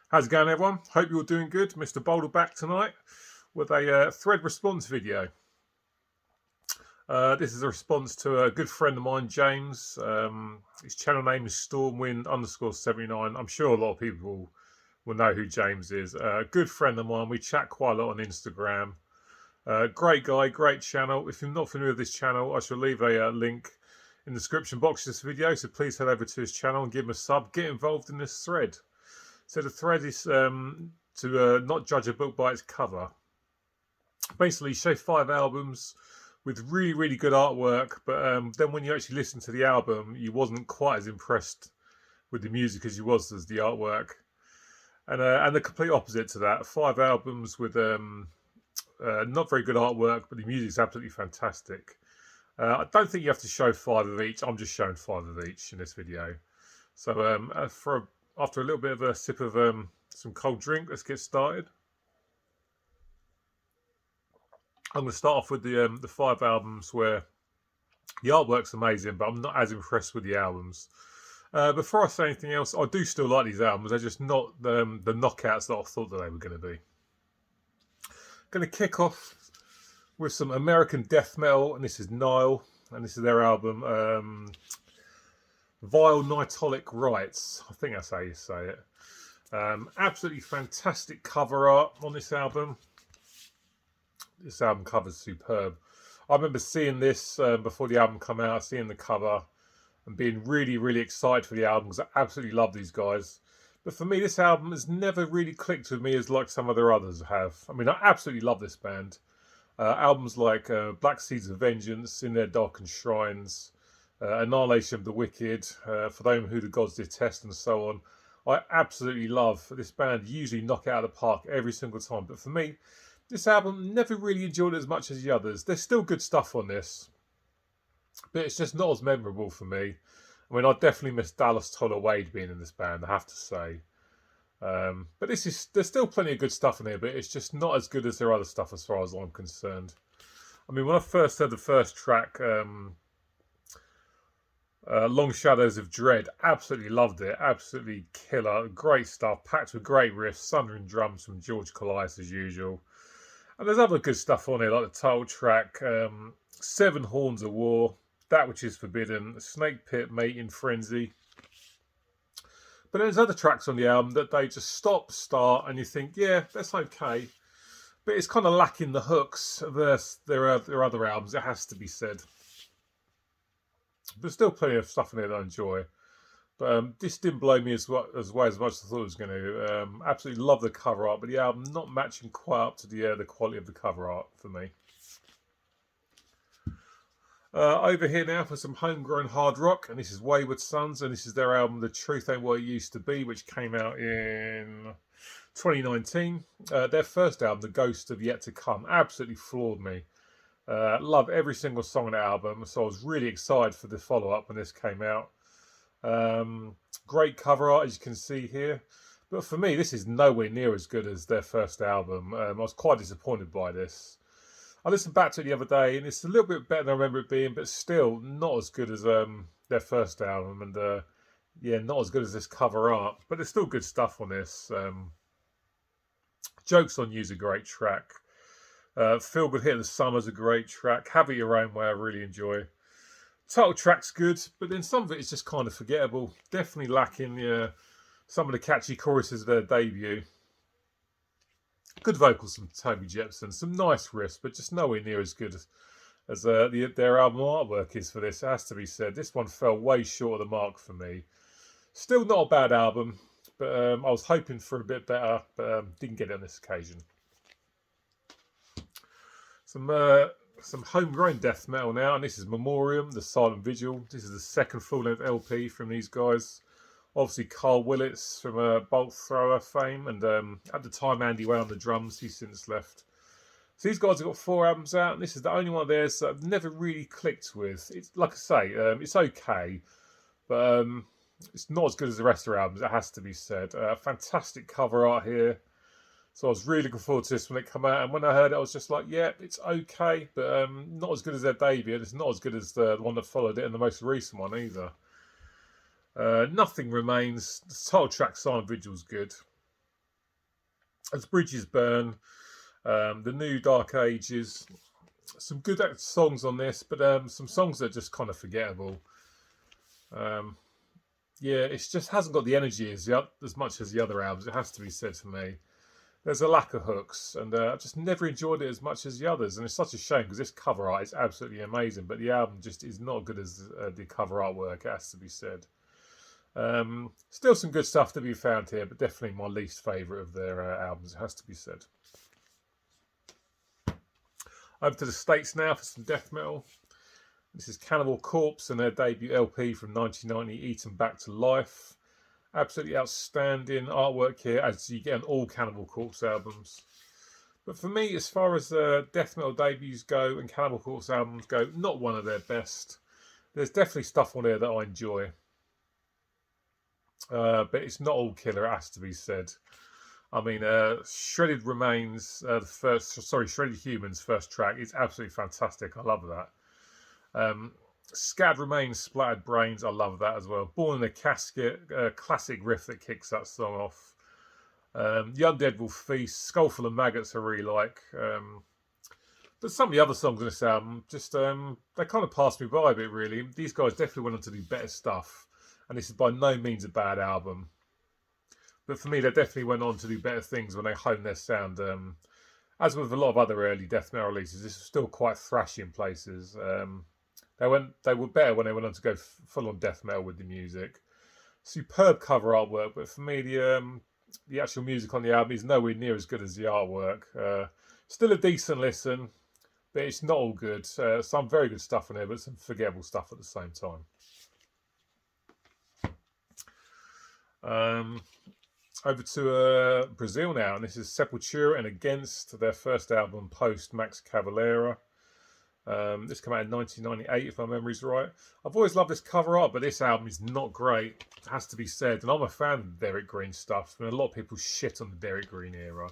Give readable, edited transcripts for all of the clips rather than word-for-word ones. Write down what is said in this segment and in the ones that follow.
How's it going, everyone? Hope you're doing good. Mr. Boulder back tonight with a thread response video. This is a response to a good friend of mine, James. His channel name is Stormwind_79. I'm sure a lot of people will know who James is. A good friend of mine. We chat quite a lot on Instagram. Great guy, great channel. If you're not familiar with this channel, I shall leave a link in the description box of this video. So please head over to his channel and give him a sub. Get involved in this thread. So the thread is to not judge a book by its cover. Basically, show 5 albums with really, really good artwork, but then when you actually listen to the album, you wasn't quite as impressed with the music as you was as the artwork. And the complete opposite to that, 5 albums with not very good artwork, but the music's absolutely fantastic. I don't think you have to show 5 of each. I'm just showing 5 of each in this video. So after a little bit of a sip of some cold drink, let's get started. I'm going to start off with the 5 albums where the artwork's amazing, but I'm not as impressed with the albums. Before I say anything else, I do still like these albums. They're just not the knockouts that I thought that they were going to be. Going to kick off with some American death metal, and this is Nihil, and this is their album Vile Nitolic Rites. I think that's how you say it. Absolutely fantastic cover art on this album. This album cover's superb. I remember seeing this before the album came out, seeing the cover and being really, really excited for the album because I absolutely love these guys. But for me, this album has never really clicked with me as like some of their others have. I mean, I absolutely love this band. Albums like Black Seeds of Vengeance, In Their Darkened Shrines, Annihilation of the Wicked, For Them Who the Gods Detest, and so on. I absolutely love this band. Usually knock it out of the park every single time. But for me, this album never really enjoyed it as much as the others. There's still good stuff on this, but it's just not as memorable for me. I mean, I definitely miss Dallas Toller Wade being in this band, I have to say. But there's still plenty of good stuff in here, but it's just not as good as their other stuff as far as I'm concerned. I mean, when I first heard the first track, Long Shadows of Dread, absolutely loved it. Absolutely killer. Great stuff. Packed with great riffs. Thundering drums from George Colias as usual. And there's other good stuff on here, like the title track, Seven Horns of War, That Which Is Forbidden, Snake Pit, Mating Frenzy. But there's other tracks on the album that they just stop, start, and you think, yeah, that's okay. But it's kind of lacking the hooks of their other albums, it has to be said. There's still plenty of stuff in there that I enjoy. But this didn't blow me as much as I thought it was going to. Absolutely love the cover art, but the album not matching quite up to the quality of the cover art for me. Over here now for some homegrown hard rock, and this is Wayward Sons, and this is their album The Truth Ain't What It Used to Be, which came out in 2019. Their first album, The Ghost of Yet to Come, absolutely floored me. Love every single song on the album, so I was really excited for the follow-up when this came out. Great cover art, as you can see here. But for me, this is nowhere near as good as their first album. I was quite disappointed by this. I listened back to it the other day, and it's a little bit better than I remember it being, but still not as good as their first album. And yeah, not as good as this cover art. But there's still good stuff on this. Jokes on You's a great track. Feel Good Hit of the Summer's a great track. Have It Your Own Way, I really enjoy. Title track's good, but then some of it is just kind of forgettable. Definitely lacking some of the catchy choruses of their debut. Good vocals from Toby Jepson. Some nice riffs, but just nowhere near as good as their album artwork is for this, it has to be said. This one fell way short of the mark for me. Still not a bad album, but I was hoping for a bit better, but didn't get it on this occasion. Some homegrown death metal now, and this is Memoriam, The Silent Vigil. This is the second full-length LP from these guys. Obviously, Carl Willits from Bolt Thrower fame, and at the time, Andy Way on the drums. He's since left. So these guys have got 4 albums out, and this is the only one of theirs that I've never really clicked with. It's like I say, it's okay, but it's not as good as the rest of their albums. It has to be said. Fantastic cover art here. So I was really looking forward to this when it came out. And when I heard it, I was just like, yeah, it's okay. But not as good as their debut. And it's not as good as the one that followed it and the most recent one either. Nothing Remains. The title track, Silent Vigil's good. As Bridges Burn, the new Dark Ages. Some good songs on this, but some songs that are just kind of forgettable. Um, yeah, it just hasn't got the energy as much as the other albums. It has to be said for me. There's a lack of hooks, and I just never enjoyed it as much as the others. And it's such a shame because this cover art is absolutely amazing, but the album just is not good as the cover artwork. It has to be said. Still some good stuff to be found here, but definitely my least favourite of their albums. It has to be said. Over to the States now for some death metal. This is Cannibal Corpse and their debut LP from 1990, Eaten Back to Life. Absolutely outstanding artwork here, as you get on all Cannibal Corpse albums. But for me, as far as death metal debuts go and Cannibal Corpse albums go, not one of their best. There's definitely stuff on there that I enjoy. But it's not all killer, it has to be said. I mean, Shredded Humans' first track is absolutely fantastic. I love that. Scattered Remains, Splattered Brains, I love that as well. Born in a Casket, classic riff that kicks that song off. The Undead Will Feast, Skullful of Maggots I really like. But some of the other songs on this album, just they kind of passed me by a bit really. These guys definitely went on to do better stuff. And this is by no means a bad album. But for me, they definitely went on to do better things when they honed their sound. As with a lot of other early death metal releases, this was still quite thrashy in places. They were better when they went on to go full on death metal with the music. Superb cover artwork, but for me, the actual music on the album is nowhere near as good as the artwork. Still a decent listen, but it's not all good. Some very good stuff in there, but some forgettable stuff at the same time. Over to Brazil now, and this is Sepultura and Against, their first album post Max Cavalera. This came out in 1998, if my memory's right. I've always loved this cover art, but this album is not great. It has to be said, and I'm a fan of the Derek Green stuff. I mean, a lot of people shit on the Derek Green era,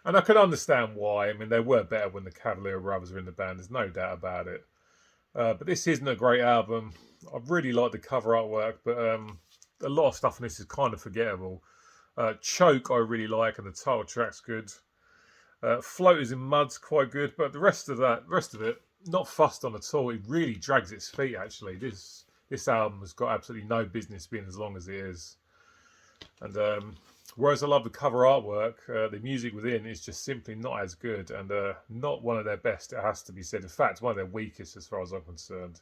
and I can understand why. I mean, they were better when the Cavalera brothers were in the band. There's no doubt about it. But this isn't a great album. I really like the cover artwork, but a lot of stuff in this is kind of forgettable. Choke I really like, and the title track's good. Floaters in Mud's quite good, but the rest of it, not fussed on at all. It really drags its feet, actually. This album has got absolutely no business being as long as it is. And whereas I love the cover artwork, the music within is just simply not as good, and not one of their best, it has to be said. In fact, one of their weakest as far as I'm concerned.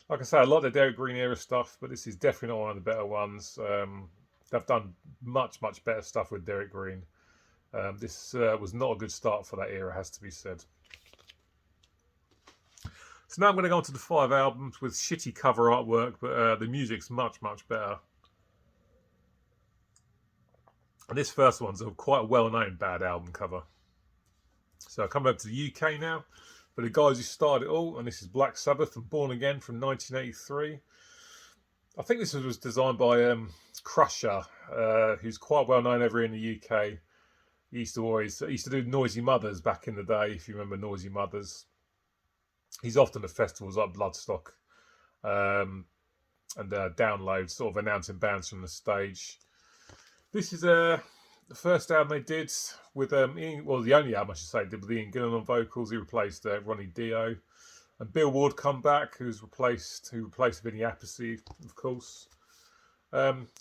Like I say, I like the Derek Green era stuff, but this is definitely not one of the better ones. They've done much, much better stuff with Derek Green. This was not a good start for that era, has to be said. So now I'm going to go on to the 5 albums with shitty cover artwork, but the music's much, much better. And this first one's quite a well-known bad album cover. So I come over to the UK now, for the guys who started it all, and this is Black Sabbath and Born Again from 1983. I think this was designed by Crusher, who's quite well known over in the UK. He used to do Noisy Mothers back in the day, if you remember Noisy Mothers. He's often at festivals like Bloodstock and Download, sort of announcing bands from the stage. This is the first album they did with Ian, well, the only album I should say did with Ian Gillan on vocals. He replaced Ronnie Dio, and Bill Ward come back, who replaced Vinny Appice, of course.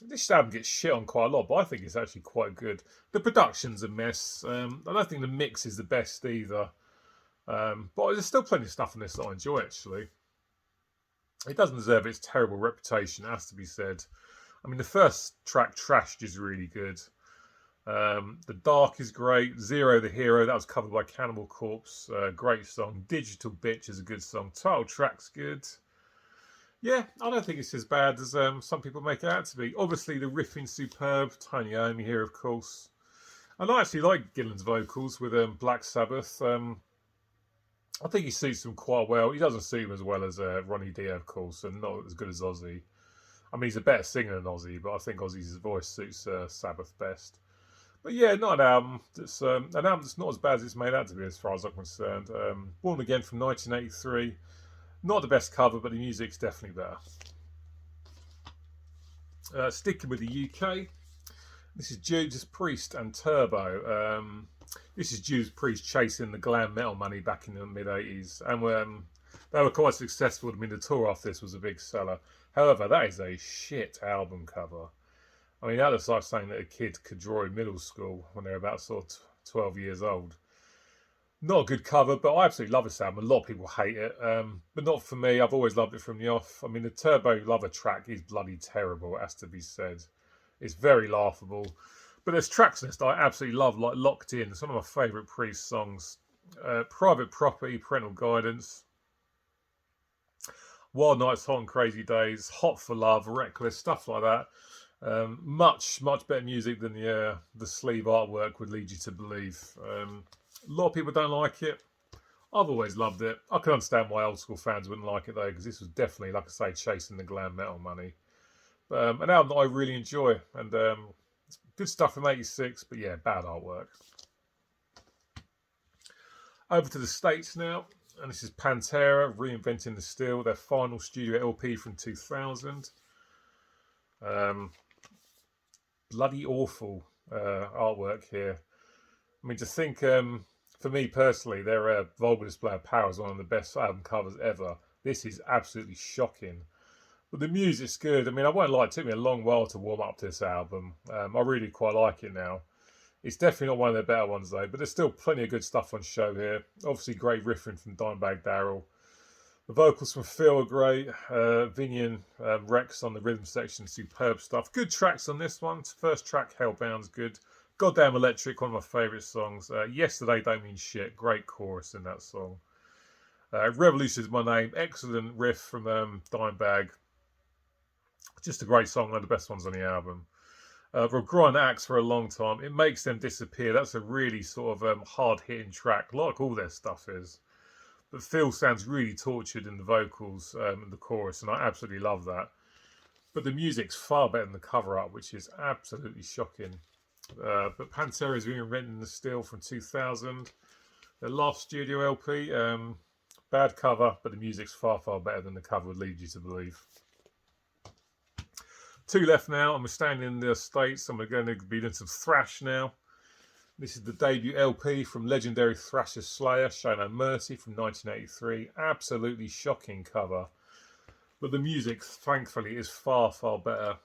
This album gets shit on quite a lot, but I think it's actually quite good. The production's a mess. I don't think the mix is the best either. But there's still plenty of stuff in this that I enjoy, actually. It doesn't deserve its terrible reputation, it has to be said. I mean, the first track, Trashed, is really good. The Dark is great. Zero the Hero, that was covered by Cannibal Corpse. Great song. Digital Bitch is a good song. Title track's good. Yeah, I don't think it's as bad as some people make it out to be. Obviously, the riffing's superb. Tony Iommi here, of course. And I actually like Gillan's vocals with Black Sabbath. I think he suits them quite well. He doesn't suit them as well as Ronnie Dio, of course, and not as good as Ozzy. I mean, he's a better singer than Ozzy, but I think Ozzy's voice suits Sabbath best. But yeah, not an album. It's an album that's not as bad as it's made out to be, as far as I'm concerned. Born Again from 1983. Not the best cover, but the music's definitely better. Sticking with the UK. This is Judas Priest and Turbo. This is Judas Priest chasing the glam metal money back in the mid-80s. And they were quite successful. I mean, the tour off this was a big seller. However, that is a shit album cover. I mean, that looks like something that a kid could draw in middle school when they're about sort of 12 years old. Not a good cover, but I absolutely love this album. A lot of people hate it, but not for me. I've always loved it from the off. I mean, the Turbo Lover track is bloody terrible, it has to be said. It's very laughable. But there's tracks in this that I absolutely love, like Locked In. It's one of my favourite Priest songs. Private Property, Parental Guidance. Wild Nights, Hot and Crazy Days, Hot for Love, Reckless, stuff like that. Much better music than the sleeve artwork would lead you to believe. A lot of people don't like it. I've always loved it. I can understand why old school fans wouldn't like it though, because this was definitely, like I say, chasing the glam metal money. An album that I really enjoy, and it's good stuff from '86, but yeah, bad artwork. Over to the States now, and this is Pantera, Reinventing the Steel, their final studio LP from 2000. Bloody awful artwork here. I mean, to think, for me personally, their Vulgar Display of Power is one of the best album covers ever. This is absolutely shocking. But the music's good. I mean, I won't lie, it took me a long while to warm up to this album. I really quite like it now. It's definitely not one of their better ones though, but there's still plenty of good stuff on show here. Obviously great riffing from Dimebag Darrell. The vocals from Phil are great. Vinian Rex on the rhythm section, superb stuff. Good tracks on this one. First track, Hellbound's good. Goddamn Electric, one of my favourite songs. Yesterday Don't Mean Shit, great chorus in that song. Revolution is My Name, excellent riff from Dimebag. Just a great song, one of the best ones on the album. They'll grind axe for a long time. It Makes Them Disappear. That's a really sort of hard-hitting track, like all their stuff is. But Phil sounds really tortured in the vocals and the chorus, and I absolutely love that. But the music's far better than the cover-up, which is absolutely shocking. But Pantera is Reinventing the Steel from 2000. Their last studio LP. Bad cover, but the music's far better than the cover would lead you to believe. Two left now, and we're staying in the States, and we're going to be doing some thrash now. This is the debut LP from legendary thrasher Slayer, Show No Mercy from 1983. Absolutely shocking cover. But the music, thankfully, is far better.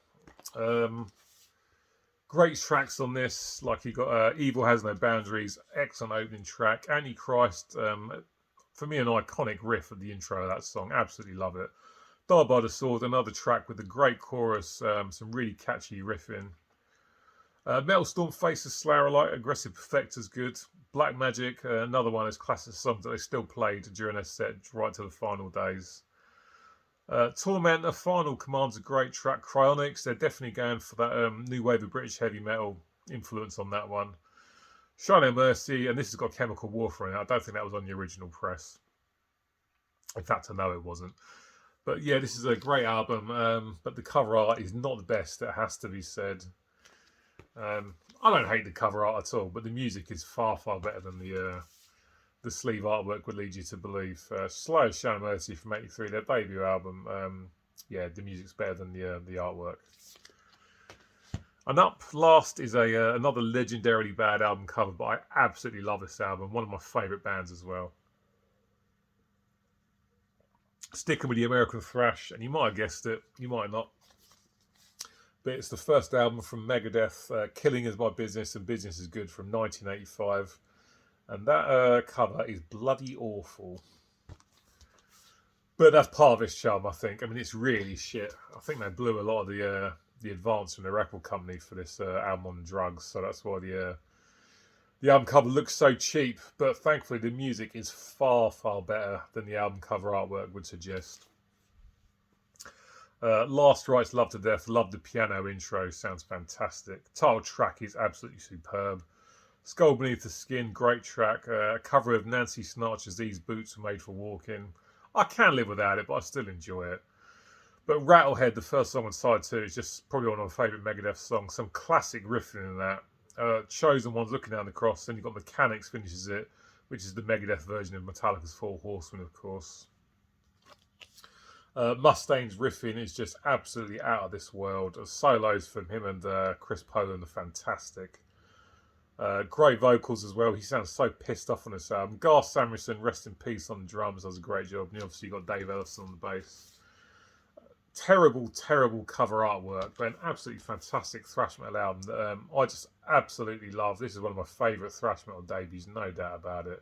Great tracks on this, like you got Evil Has No Boundaries, excellent opening track. Antichrist, for me, an iconic riff at the intro of that song. Absolutely love it. Die by the Sword, another track with a great chorus, some really catchy riffing. Metal Storm Faces Slayer alike, Aggressive Perfector's good. Black Magic, another one of those classic songs that they still played during their set right to the final days. Tormentor, Final Command's a great track. Cryonics, they're definitely going for that new wave of British heavy metal influence on that one. Show No Mercy, and this has got Chemical Warfare in it. I don't think that was on the original press. In fact, I know it wasn't. But yeah, this is a great album, but the cover art is not the best, it has to be said. I don't hate the cover art at all, but the music is far better than the sleeve artwork would lead you to believe. Slow Show No Mercy from '83, their debut album. Yeah, the music's better than the artwork. And up last is another legendarily bad album cover, but I absolutely love this album. One of my favourite bands as well. Sticking with the American thrash, and you might have guessed it, you might not. But it's the first album from Megadeath, Killing Is My Business and Business Is Good from 1985. And that cover is bloody awful. But that's part of its charm, I think. I mean, it's really shit. I think they blew a lot of the advance from the record company for this album on drugs, so that's why the album cover looks so cheap, but thankfully the music is far better than the album cover artwork would suggest. Last Rites Love to Death, love the piano intro, sounds fantastic. Title track is absolutely superb. Skull Beneath the Skin, great track. A cover of Nancy Sinatра's These Boots Were Made for Walking. I can live without it, but I still enjoy it. But Rattlehead, the first song on side 2, is just probably one of my favourite Megadeth songs. Some classic riffing in that. Chosen One's Looking Down the Cross, then you've got Mechanics finishes it, which is the Megadeth version of Metallica's Four Horsemen, of course. Mustaine's riffing is just absolutely out of this world. The solos from him and Chris Poland are fantastic. Great vocals as well. He sounds so pissed off on this album. Garth Samuelson, rest in peace, on the drums, does a great job. And obviously you got Dave Ellison on the bass. Terrible, terrible cover artwork, but an absolutely fantastic thrash metal album that I just absolutely love. This is one of my favourite thrash metal debuts, no doubt about it.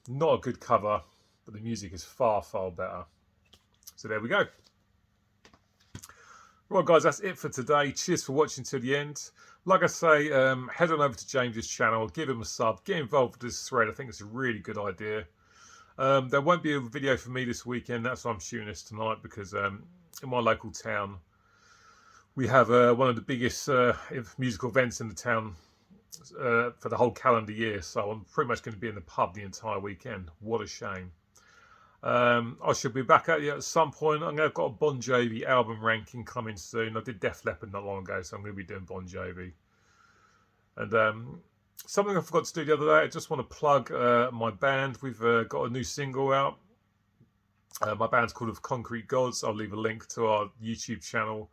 Not a good cover, but the music is far, far better. So there we go. Right, guys, that's it for today. Cheers for watching to the end. Like I say, head on over to James's channel, give him a sub, get involved with this thread. I think it's a really good idea. There won't be a video for me this weekend. That's why I'm shooting this tonight, because in my local town we have one of the biggest musical events in the town for the whole calendar year. So I'm pretty much going to be in the pub the entire weekend. What a shame. I should be back at you at some point. I've got a Bon Jovi album ranking coming soon. I did Def Leppard not long ago, so I'm going to be doing Bon Jovi. And something I forgot to do the other day, I just want to plug my band. We've got a new single out. My band's called Of Concrete Gods. I'll leave a link to our YouTube channel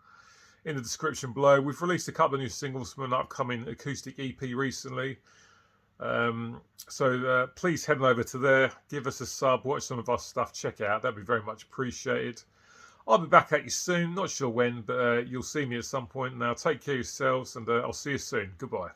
in the description below. We've released a couple of new singles from an upcoming acoustic EP recently. So please head on over to there, give us a sub, watch some of our stuff, check it out. That'd be very much appreciated. I'll be back at you soon, not sure when, but you'll see me at some point. Now take care of yourselves, and I'll see you soon. Goodbye.